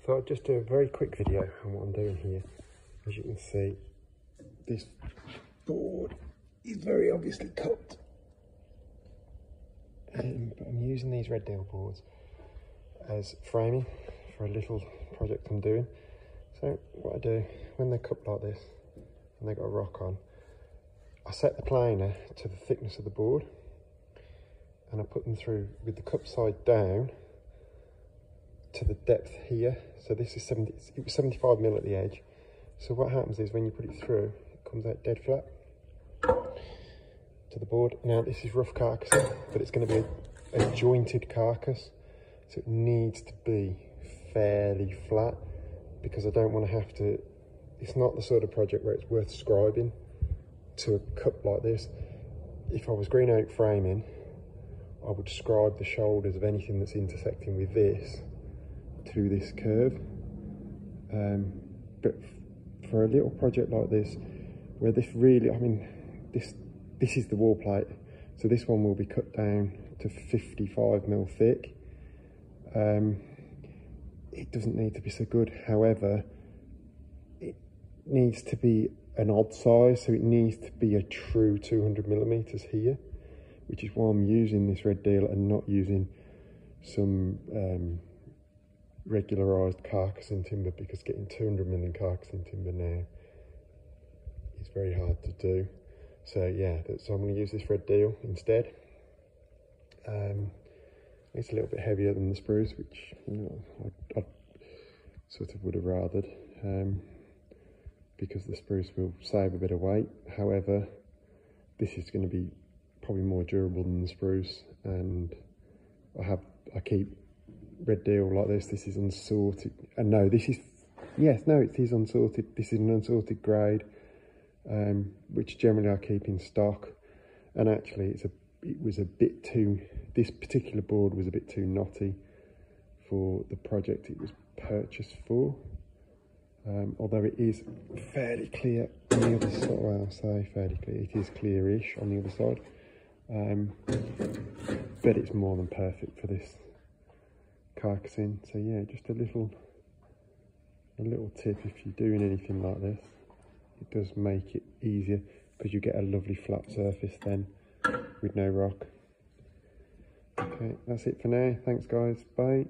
I thought I'd just do a very quick video on what I'm doing here. As you can see, this board is very obviously cut. But I'm using these red deal boards as framing for a little project I'm doing. So what I do, when they're cut like this and they've got a rock on, I set the planer to the thickness of the board and I put them through with the cup side down to the depth here. So this is it was 75mm at the edge. So what happens is when you put it through, it comes out dead flat to the board. Now this is rough carcass, but it's going to be a jointed carcass. So it needs to be fairly flat because I don't want to have to, it's not the sort of project where it's worth scribing to a cup like this. If I was green oak framing, I would scribe the shoulders of anything that's intersecting with this to this curve. But for a little project like this, where this really, I mean, this is the wall plate, so this one will be cut down to 55mm thick. It doesn't need to be so good, however, it needs to be an odd size, so it needs to be a true 200mm here, which is why I'm using this red deal and not using some regularised carcassing timber, because getting 200mm carcassing timber now is very hard to do. So yeah, so I'm going to use this red deal instead. It's a little bit heavier than the spruce, which, you know, I sort of would have rathered, because the spruce will save a bit of weight. However, this is going to be probably more durable than the spruce, and I keep red deal like this. This is unsorted, and no, this is, yes, no, it is unsorted. This is an unsorted grade, which generally I keep in stock. And actually it was a bit too, this particular board was a bit too knotty for the project it was purchased for. Although it is fairly clear on the other side, well, I'll say fairly clear, it is clearish on the other side. But it's more than perfect for this carcassing. So yeah, just a little tip: if you're doing anything like this, it does make it easier because you get a lovely flat surface then with no rock. Okay, that's it for now. Thanks guys, bye.